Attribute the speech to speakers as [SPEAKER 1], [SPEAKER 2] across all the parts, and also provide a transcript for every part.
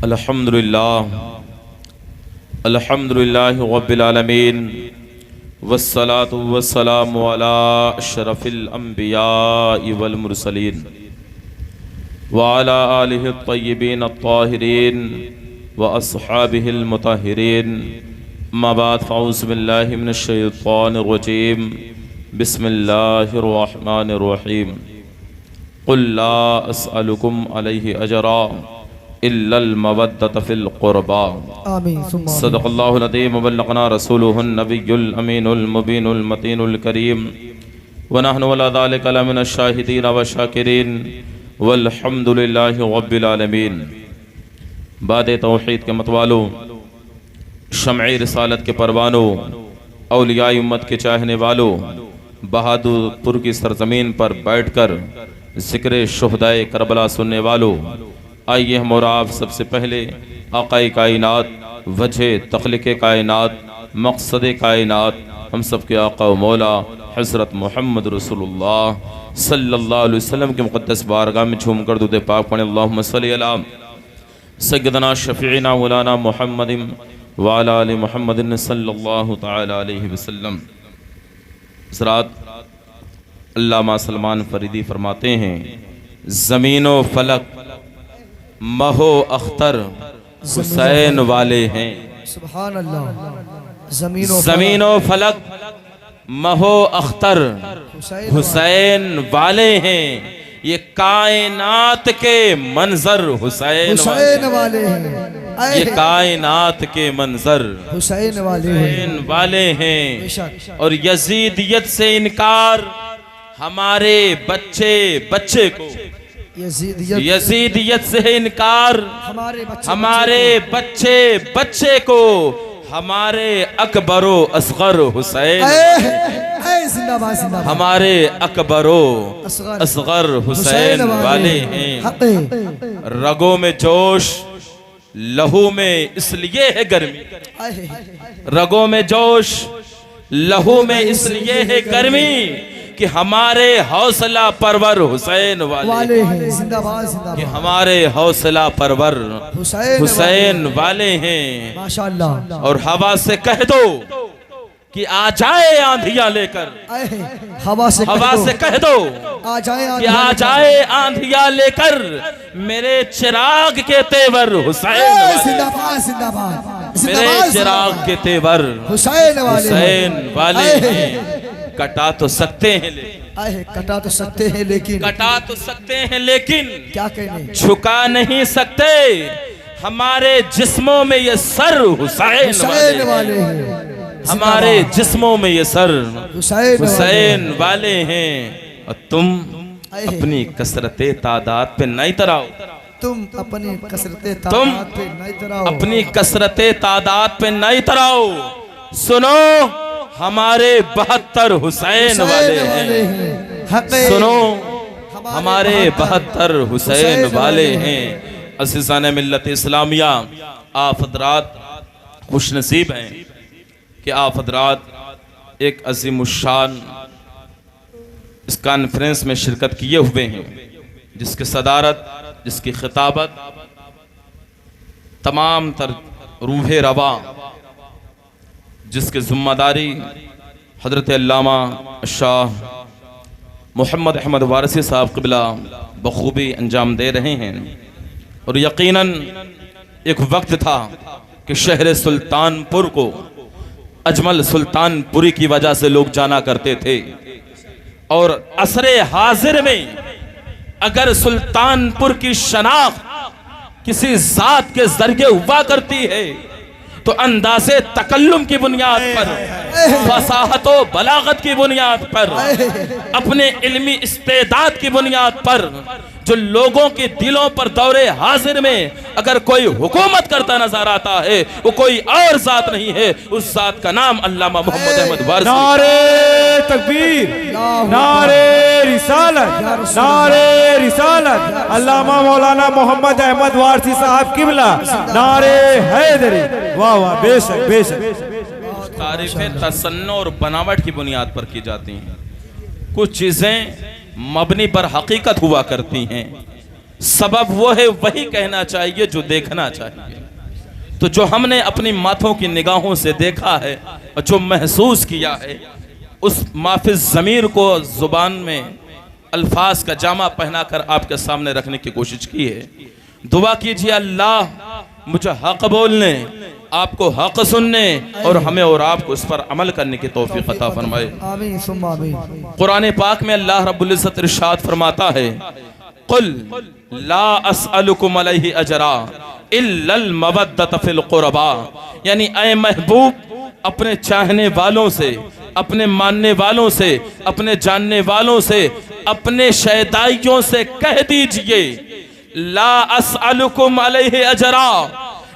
[SPEAKER 1] अल्हम्दुलिल्लाह अल्हम्दुलिल्लाहि रब्बिल आलमीन वस्सलातु वस्सलामु अला अशरफिल अंबियाइ वल मुरसलीन व अला आलिहि अत्तय्यिबीन अत्ताहिरीन व अस्हाबिहिल मुताहिरीन। अम्मा बाद फ़अऊज़ु बिल्लाहि मिनश शैतानिर रजीम। बिस्मिल्लाहिर रहमानिर रहीम। क़ुल ला अस्अलुकुम अलैहि अजरा इल्लल मवद्दत फिल क़ुरबा। आमीन। सदक़ल्लाहुल अज़ीम व बल्लग़ना रसूलुहुन नबियुल अमीनुल मुबीनुल मतीनुल करीम व नहनु अला ज़ालिका लमिनश शाहिदीन व शाकिरीन वल्हम्दुलिल्लाहि रब्बिल आलमीन। बादे तौहीद के मतवालों, शम्ए रिसालत के परवानों, औलियाए उम्मत के चाहने वालों, बहादुरपुर की सरजमीन पर बैठकर ज़िक्र शुहदाए करबला सुनने वालों, आइए हम और आप सबसे पहले आक़ाए कायनात, वजह तख्लीक़े कायनात, मक़सद कायनात, हम सब के आक़ा व मौला हज़रत मोहम्मद रसूलुल्लाह सल्लल्लाहु अलैहि वसल्लम के मुक़द्दस बारगाह में झूम कर दुरूद पाक पढ़ें। अल्लाहुम्मा सल्लि अला सय्यदना शफ़ीना मौलाना मुहम्मदिन व अला आलि मुहम्मदिन सल्लल्लाहु तआला अलैहि वसल्लम। हज़रात, अल्लामा सलमान फ़रीदी फरमाते हैं, ज़मीनो फलक महो अख्तर हुसैन वाले हैं। सुभान अल्लाह। ज़मीनो फलक महो अख्तर हुसैन वाले हैं। ये कायनात के मंजर हुसैन वाले हैं। ये कायनात के मंजर हुसैन वाले हैं। और यजीदियत से इनकार हमारे बच्चे को, यजीदियत से इनकार हमारे बच्चे को हमारे अकबरो असगर हुसैन, हमारे अकबरो असगर हुसैन वाले हैं। रगों में जोश, लहू में इसलिए है गर्मी, रगों में जोश, लहू में इसलिए है गर्मी कि हमारे हौसला परवर हुसैन वाले हैं। जिंदाबाद जिंदाबाद। कि हमारे हौसला परवर हुसैन वाले हैं। माशाअल्लाह। और हवा से कह दो कि आ जाए आंधियां लेकर, हवा से कह दो कि आ जाए आंधियां लेकर मेरे चिराग के तेवर हुसैन। जिंदाबाद जिंदाबाद। मेरे चिराग के तेवर हुसैन वाले हैं। कटा तो सकते हैं लेकिन क्या कहने, झुका नहीं सकते हमारे जिस्मों में ये सर हुसैन वाले हैं। हमारे जिस्मों में ये सर हुसैन वाले हैं। और तुम अपनी कसरते तादाद पे नहीं तराओ, तुम अपनी कसरते तादाद पे नहीं तराओ। सुनो, हमारे 72 हुसैन वाले हैं। सुनो, हमारे 72 हुसैन वाले हैं। अज़ीज़ान मिल्लत इस्लामिया, आप हज़रात खुश नसीब हैं कि आप हज़रात एक अज़ीमुश्शान इस कॉन्फ्रेंस में शिरकत किए हुए हैं, जिसकी सदारत, जिसकी खिताबत तमाम तर रूह रवा, जिसकी ज़िम्मेदारी हज़रत अल्लामा शाह मोहम्मद अहमद वारसी साहब क़िबला बखूबी अंजाम दे रहे हैं। और यकीनन एक वक्त था कि शहर सुल्तानपुर को अजमल सुल्तानपुरी की वजह से लोग जाना करते थे। और असरे हाजिर में अगर सुल्तानपुर की शनाख्त किसी जात के जरिए हुआ करती है तो अंदाज़े तकल्लुम की बुनियाद पर, फसाहत व बलागत की बुनियाद पर, अपने इल्मी इस्तेदाद की बुनियाद पर जो लोगों के दिलों पर दौरे हाजिर में अगर कोई हुकूमत करता नजर आता है, वो कोई और जात नहीं है, उस जात का नाम अल्लामा मोहम्मद अहमद वारसी। नारे तकबीर, नारे रिसालत, नारे रिसालत। अल्लामा मौलाना मोहम्मद अहमद वारसी साहब क़िबला, नारे हैदरी। वाह वाह, बेशक बेशक। तारीफें तसन्नो और बनावट की बुनियाद पर की जाती हैं। कुछ चीजें मबनी पर हकीकत हुआ करती हैं। सबब वो है वही कहना चाहिए जो देखना चाहिए। तो जो हमने अपनी माथों की निगाहों से देखा है और जो महसूस किया है, उस माफिज ज़मीर को ज़ुबान में अल्फाज का जामा पहनाकर आपके सामने रखने की कोशिश की है। दुआ कीजिए अल्लाह मुझे हक बोलने, आपको हक सुनने और हमें और आपको इस पर अमल करने की तौफीक अता फरमाए। कुरान पाक में अल्लाह रब्बुल इज्जत इरशाद फरमाता है, कुल ला अस्अलुकुम अलैहि अजरा इल्लल मवद्दत फिल कुरबा, यानी ऐ महबूब अपने चाहने वालों से, अपने मानने वालों से, अपने जानने वालों से, अपने शैदाइयों से कह दीजिए ला अस्अलुकुम अलैहि अजरा,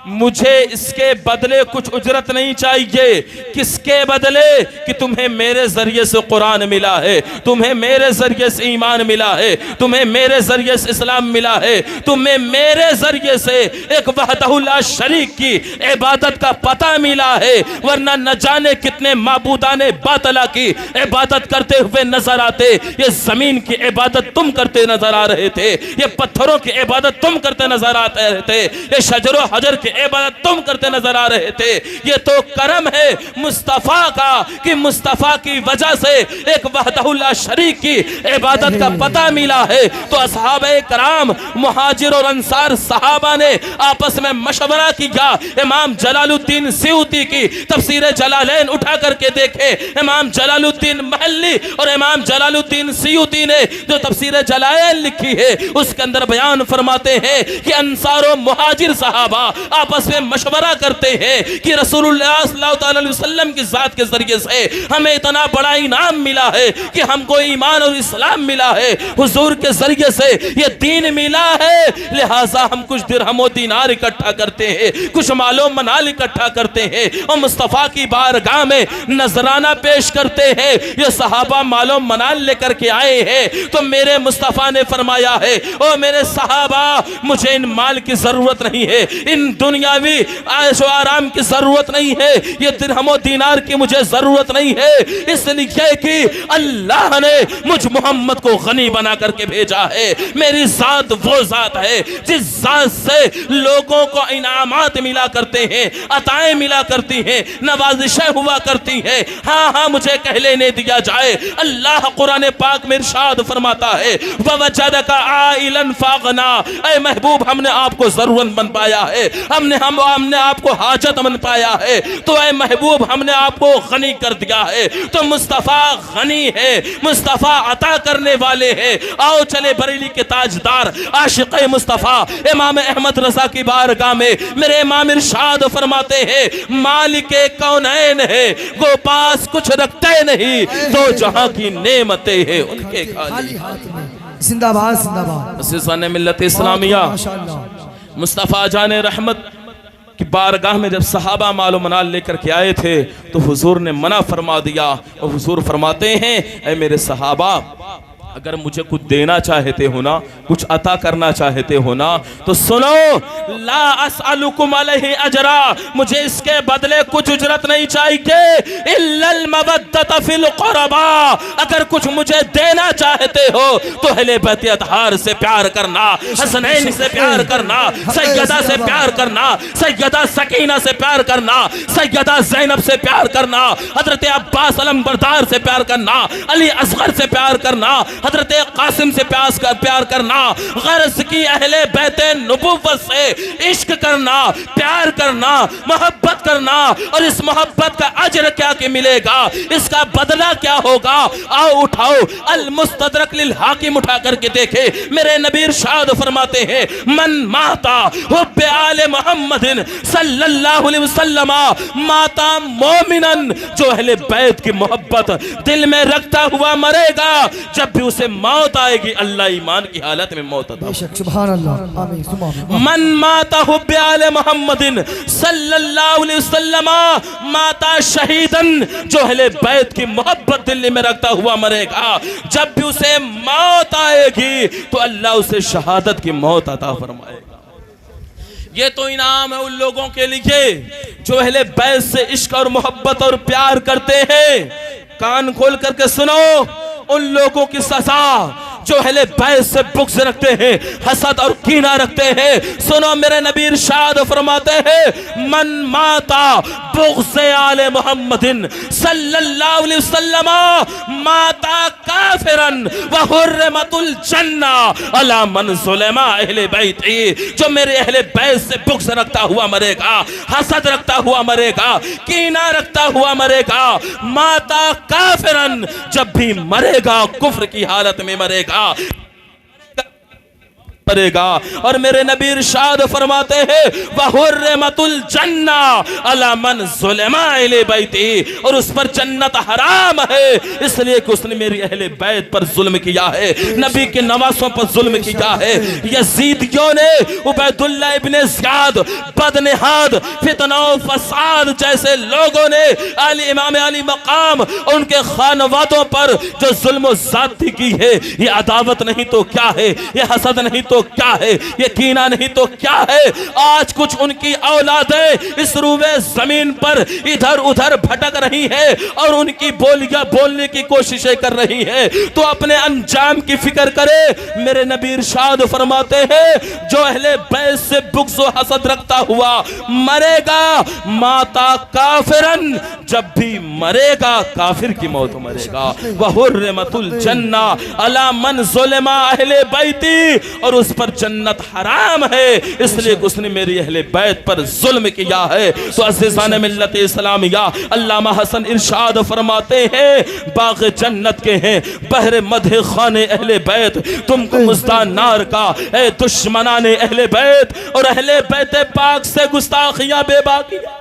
[SPEAKER 1] मुझे इसके बदले कुछ उजरत नहीं चाहिए। किसके बदले? कि तुम्हें मेरे जरिए से कुरान मिला है, तुम्हें मेरे जरिए से ईमान मिला है, तुम्हें मेरे जरिए से इस्लाम मिला है, तुम्हें मेरे जरिए से एक वहदहु ला शरीक की इबादत का पता मिला है। वरना न जाने कितने माबूदाने बातला की इबादत करते हुए नजर आते। ये जमीन की इबादत तुम करते नजर आ रहे थे, ये पत्थरों की इबादत तुम करते नजर आते थे, ये शजरो हजर की इबादत तुम करते नजर आ रहे थे। ये तो करम है मुस्तफा का कि मुस्तफा की वजह से एक वहदहुल्ला शरीक की इबादत का पता मिला है। तो असहाबे कराम, मुहाजिर और अंसार सहाबा ने आपस में मशवरा किया। इमाम जलालुद्दीन सियूती की तफसीर जलालैन उठा करके देखे। इमाम जलालुद्दीन महल्ली और इमाम जलालुद्दीन सियूती ने जो तफसीर जलालैन लिखी है उसके अंदर बयान फरमाते हैं कि अंसार और मुहाजिर सहाबा आपस में मशवरा करते हैं कि रसूलुल्लाह सल्लल्लाहु अलैहि वसल्लम की जात के जरिए से हमें इतना बड़ा इनाम मिला है कि हमको ईमान और इस्लाम मिला है, हुजूर के जरिए से ये दीन मिला है, लिहाजा हम कुछ दिरहम और दीनार इकट्ठा करते हैं, कुछ मालो मनाल इकट्ठा करते हैं और मुस्तफ़ा की बारगाह में नजराना पेश करते हैं। ये सहाबा मालो मनाल लेकर के आए हैं। तो मेरे मुस्तफ़ा ने फरमाया है, ओ मेरे सहाबा, मुझे इन माल की जरूरत नहीं है, इन दुनियावी आयशो आराम की जरूरत नहीं है, ये दिरहम और दीनार की मुझे जरूरत नहीं है, इसलिए कि अल्लाह ने मुझ मोहम्मद को गनी बना करके भेजा है। मेरी जात वो जात है जिस जात से लोगों को इनामात मिला करते हैं, अताएं मिला करती हैं, नवाजिशें हुआ करती हैं। हाँ हाँ मुझे कह लेने दिया जाए, अल्लाह कुरान पाक में इरशाद फरमाता है, ववजदका आइलन फागना, ऐ महबूब हमने आपको जरूरतमंद पाया है, हमने आपको हाजतमंद पाया है, तो ऐ महबूब हमने आपको गनी कर दिया है। तो मुस्तफा गनी है, मुस्तफा अता करने वाले हैं। आओ चले बरेली के ताजदार आशिक मुस्तफा इमाम अहमद रजा की बारगाह में मेरे इमाम इरशाद फरमाते हैं, मालिके कौनैन है वो पास कुछ रखते नहीं, तो जहां की नेमतें हैं उनके खाली हाथ में।
[SPEAKER 2] जिंदाबाद जिंदाबाद
[SPEAKER 1] मुस्लिम मिल्लत इस्लामिया। मुस्तफ़ा जाने रहमत की बारगाह में जब सहाबा मालो मनाल लेकर के आए थे तो हुजूर ने मना फरमा दिया और हुजूर फरमाते हैं, ऐ मेरे सहाबा, अगर मुझे कुछ देना चाहते हो ना, कुछ अता करना चाहते हो ना, तो सुनो, ला अस्अलुकुम अलैहि अजरा, मुझे इसके बदले कुछ उजरत नहीं चाहिए, इल्लल मवद्दत फिल कुरबा, अगर कुछ मुझे देना चाहते हो तो अहले बैत अतहार से प्यार करना, हसनैन से प्यार करना, सैयदा से प्यार करना, सैयदा सकीना से प्यार करना, सैयदा ज़ैनब से प्यार करना, हजरत अब्बास अलमबरदार से प्यार करना, अली असगर से प्यार करना, हजरत कासिम से प्यार करना, गर्ज की अहले बैत नबुव्वत से इश्क करना, प्यार करना, मोहब्बत करना, और इस मोहब्बत का अजर क्या कि मिलेगा, इसका बदला क्या होगा। आओ उठाओ अल मुस्तदरक लिल हाकिम उठा करके देखे, मेरे नबी इरशाद फरमाते हैं, मन माता हुब्बे आले मुहम्मदिन सल्लल्लाहु अलैहि वसल्लम माता मोमिनन, जो अहले बैत की मोहब्बत दिल में रखता हुआ मरेगा, जब भी उसे मौत आएगी अल्लाह ईमान की हालत में मौत अता।
[SPEAKER 2] सुभान अल्लाह, आमीन।
[SPEAKER 1] मन माता हुब्बे आले मुहम्मदिन सल्लल्लाहु अलैहि वसल्लम माता शहीदन, जो अहले बैत की मोहब्बत दिल में रखता हुआ मरेगा, जब भी उसे मौत आएगी तो अल्लाह उसे शहादत की मौत अता फरमाएगा। ये तो इनाम है उन लोगों के लिए जो अहले बैत से इश्क और मोहब्बत और प्यार करते हैं। कान खोल करके सुनो, उन लोगों की सजा जो अहले बैत से बुग़्ज़ रखते हैं, हसद और कीना रखते हैं, सुनो मेरे नबी इरशाद फरमाते हैं, मन माता बुग़्ज़े आले मोहम्मदिन सल्लल्लाहु अलैहि वसल्लम माता काफिरन व हुर्रमतुल जन्ना अला मन ज़ुलमा अहले बैती। जो मेरे अहले बैत से बुग़्ज़ रखता हुआ मरेगा, हसद रखता हुआ मरेगा, कीना रखता हुआ मरेगा, माता काफिरन, जब भी मरेगा कुफ्र की हालत में मरेगा मरेगा। और मेरे नबी इरशाद फरमाते हैं, वहुर्रमतुल जन्ना अला मन ज़ुलमा अहले बैती, और उस पर जन्नत हराम है इसलिए कि उसने मेरी अहले बैत पर जुल्म किया है, नबी के नवासों पर जुल्म किया है। यजीदियों ने उबैदुल्लाह इब्ने ज़ियाद, बदनहाद, फितना फसाद जैसे लोगों ने अली इमाम अली मकाम और उनके खानवादों पर जो जुल्म ज़्यादती की है, ये अदावत नहीं तो क्या है, ये हसद नहीं तो क्या है, ये कीना नहीं तो क्या है। आज कुछ उनकी औलादें इस रूबे जमीन पर इधर उधर भटक रही है और उनकी बोलियां बोलने की कोशिशें कर रही है, तो अपने अंजाम की फिक्र करे। मेरे नबी इरशाद फरमाते हैं, जो अहले बैत से बुग़्ज़ व हसद रखता हुआ मरेगा, माता काफिरन, जब भी मरेगा काफिर की मौत मरेगा। वहुर्रमतुल जन्ना अला मन ज़ुलमा अहले बैती, और उस पर जन्नत हराम है इसलिए उसने मेरी अहले बैत पर जुल्म किया है। तो अज़ीज़ान मिल्लत इस्लामिया, अल्लामा हसन इरशाद फरमाते हैं, बाग़ जन्नत के हैं बहरे मदह खाने अहले बैत, तुमको मुज़्दान नार का ए दुश्मनाने अहले बैत। और अहले बैत पाक से गुस्ताखियां बेबाकियां,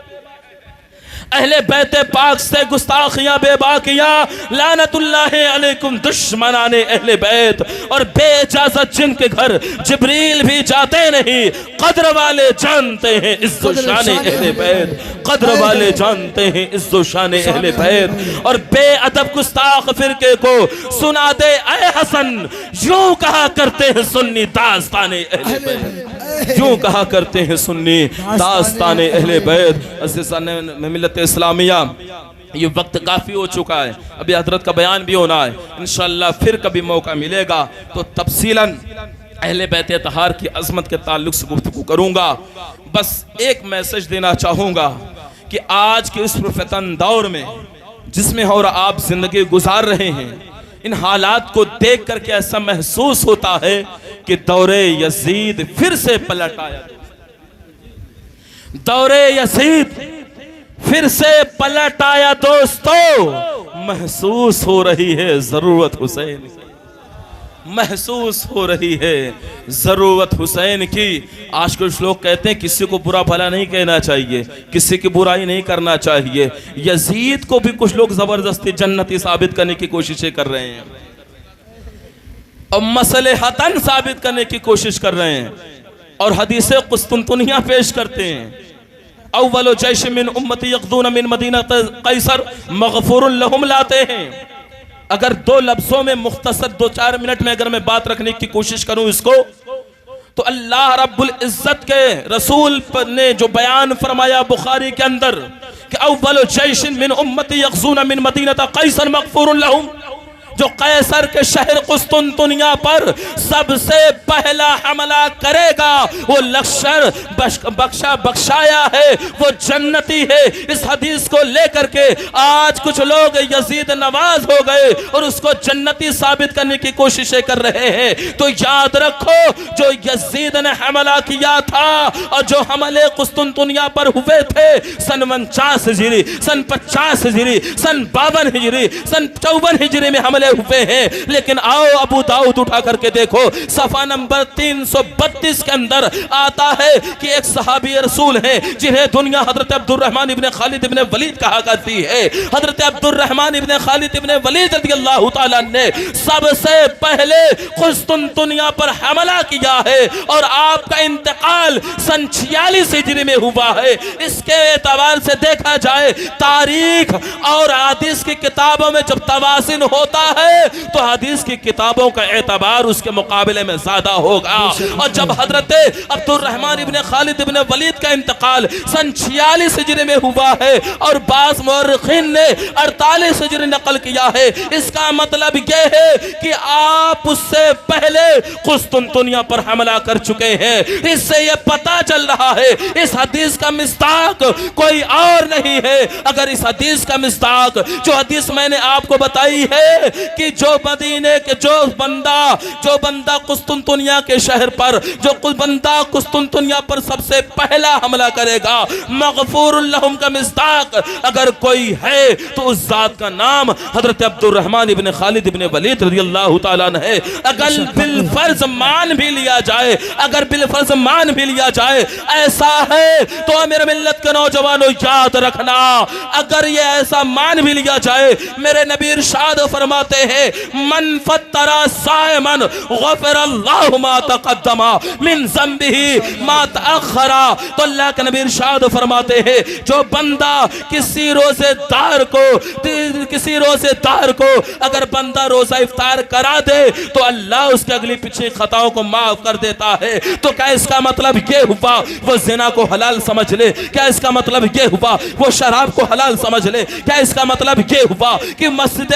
[SPEAKER 1] अहले बैत पाक से गुस्ताखियां बेबाकियां, लानतुल्लाहि अलैकुम दुश्मनाने अहले बैत। और बेइजाजत जिनके घर जिब्रील भी जाते नहीं, कद्र वाले जानते हैं इज्ज़ो शाने अहले बैत, कद्र वाले जानते हैं इज्ज़ो शाने अहले बैत। और बेअदब गुस्ताख फिरके को सुना दे ऐ हसन, यूं कहा करते हैं सुन्नी दास्ताने अहले बैत, यूं कहा करते हैं सुन्नी दास्ताने अहले बैत। अज़ीज़ान मिल्लत इस्लामिया, ये वक्त काफ़ी हो चुका है, अभी हजरत का बयान भी होना है, इंशाअल्लाह फिर कभी मौका मिलेगा तो तफसीलन अहले बैत तहार की अज़मत के ताल्लुक से गुफ्तगू करूँगा। बस एक मैसेज देना चाहूँगा कि आज के इस फितन दौर में जिसमें और आप ज़िंदगी गुजार रहे हैं, इन हालात को देख करके ऐसा महसूस होता है कि दौरे यजीद फिर से पलट आया, दौरे यजीद फिर से पलट आया दोस्तों। महसूस हो रही है जरूरत हुसैन की, महसूस हो रही है जरूरत हुसैन की। आज कुछ लोग कहते हैं किसी को बुरा भला नहीं कहना चाहिए, किसी की बुराई नहीं करना चाहिए। यजीद को भी कुछ लोग जबरदस्ती जन्नती साबित करने की कोशिशें कर रहे हैं और मसलहतन साबित करने की कोशिश कर रहे हैं और हदीसे कुस्तुनतुनिया पेश करते हैं। अव्वल जैश मिन उम्मती यक़दून मिन मदीना कैसर मग़फ़ूरुन लहुम लाते हैं। अगर दो लफ्जों में मुख्तसर 2-4 मिनट में अगर मैं बात रखने की कोशिश करूं इसको, तो अल्लाह रब्बुल इज्जत के रसूल ने जो बयान फरमाया बुखारी के अंदर कि अव्वल जैश मिन उम्मती यग़ज़ून मिन मदीना कैसर मग़फ़ूरुन लहुम, जो कैसर के शहर कुस्तुनतुनिया पर सबसे पहला हमला करेगा वो लश्कर बख्शाया है, वो जन्नती है। इस हदीस को लेकर के आज कुछ लोग यजीद नवाज हो गए और उसको जन्नती साबित करने की कोशिशें कर रहे हैं। तो याद रखो, जो यजीद ने हमला किया था और जो हमले कुस्तुनतुनिया पर हुए थे सन 49 हिजरी, सन 50 हिजरी, सन 52 हिजरी, सन 54 हिजरी में हमले हुए हैं। लेकिन आओ अबू दाऊद उठा करके देखो, सफा नंबर 332 के अंदर आता है कि एक सहाबी रसूल हैं जिन्हें दुनिया हजरत अब्दुर्रहमान इब्ने खालिद इब्ने वलीद कहा करती है। हजरत अब्दुर्रहमान इब्ने खालिद इब्ने वलीद रज़ियल्लाहु ताला ने सबसे पहले कुस्तुनतुनिया पर हमला किया है और आपका इंतकाल सन 46 हिजरी में हुआ है। इसके एतबार से देखा जाए तारीख और हदीस की किताबों में जब तवाज़ुन होता है तो हदीस की किताबों का एतबार उसके मुकाबले में ज्यादा होगा। और जब हजरत अब्दुर्रहमान इब्ने खालिद इब्ने वलीद का इंतकाल सन 46 हिजरी में हुआ है और बास मुअर्रिखीन ने 48 हिजरी नकल किया है, इसका मतलब यह है कि आप उससे पहले कुस्तुनतुनिया पर हमला कर चुके हैं। इससे यह पता चल रहा है इस हदीस का मिस्ताक कोई और नहीं है। अगर इस हदीस का मिस्ताक जो हदीस मैंने आपको बताई है कि जो मदीने के जो बंदा कुस्तुनतुनिया के शहर पर जो बंदा कुस्तुनतुनिया पर सबसे पहला हमला करेगा, मगफूरुल लहुम का मिस्ताक अगर कोई है तो उस जात का नाम हजरत अब्दुर्रहमान इब्ने खालिद इब्ने वलीद रज़ियल्लाहु ताला अन्हु है। अगर बिलफर्ज मान भी लिया जाए, ऐसा है तो मेरे मिल्लत के नौजवानों याद रखना, अगर ये ऐसा मान भी लिया जाए, मेरे नबी इरशाद फरमाते हैं मन फत्तरा साइमन गफरल्लाहु मा तक़द्दमा मिन ज़ंबिही मा तअख़रा। तो अल्लाह के नबी इरशाद फरमाते हैं जो बंदा किसी रोजेदार को अगर बंदा रोजा इफ्तार करा दे तो अल्लाह उसके अगली पिछली खताओं को माफ कर देता है। तो क्या इसका मतलब ये हुआ वो जिना को हलाल समझ ले? क्या इसका मतलब ये हुआ वो शराब को हलाल समझ ले? क्या इसका मतलब ये हुआ कि मस्जिद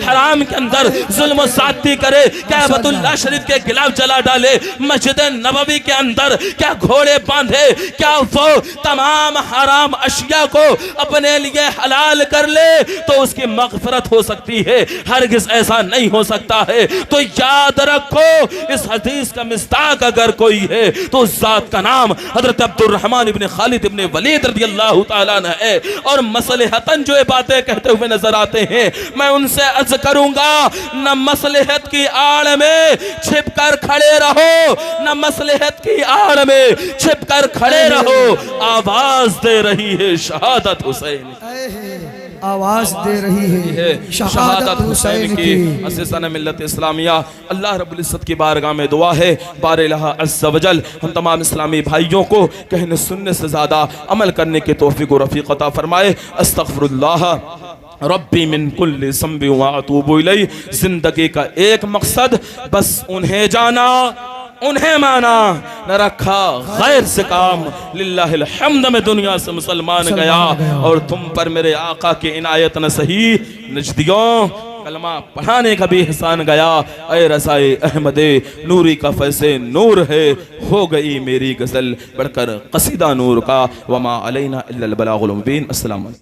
[SPEAKER 1] हराम के अंदर जुल्म ज़्यादती करे, क्या बैतुल्लाह शरीफ के गिलाफ जला डाले, मस्जिद नबवी के अंदर क्या घोड़े बांधे, क्या वो तमाम हराम अशिया को अपने लिए हलाल कर ले तो उसकी मग़फ़िरत हो सकती है? हरगिज़ ऐसा नहीं हो सकता है। तो याद रखो इस हदीस का मिस्ताक अगर कोई है तो उस जात का नाम हजरत अब्दुर्रहमान इब्ने खालिद इब्ने वलीद रज़ियल्लाहु ताला अन्हु है। और मसलहतन जो ये बातें कहते हुए नजर आते हैं, मैं उनसे अर्ज करूंगा न मसलहत की आड़ में छिपकर खड़े रहो, न मसलहत की आड़ में छिपकर खड़े रहो। आवाज दे रही है शहादत हुसैन,
[SPEAKER 2] आवाज दे रही है
[SPEAKER 1] शहादत हुसैन की। असीसाना मिल्लत इस्लामिया, अल्लाह रब्बुल इज्जत की बारगाह में दुआ है बार इलाहा अज़्ज़ वजल हम तमाम इस्लामी भाइयों को कहने सुनने से ज़्यादा अमल करने की तौफीक व रफ़ीक़ अता फरमाए। अस्तग़फ़िरुल्लाह रब्बी मिन कुल्लि ज़ंबि व अतूबु इलैहि। ज़िंदगी का एक मकसद बस उन्हें जाना, उन्हें माना, न रखा गैर से काम। लिल्लाहिल हम्द में दुनिया से मुसलमान गया और तुम पर मेरे आका की इनायत न सही नजदियों कलमा पढ़ाने का भी एहसान गया। ऐ रसाए अहमदे नूरी का फैसे नूर है, हो गई मेरी गज़ल बढ़कर कसीदा नूर का। वमा अलैना इल्लल बलागुल मुबीन। अस्सलाम।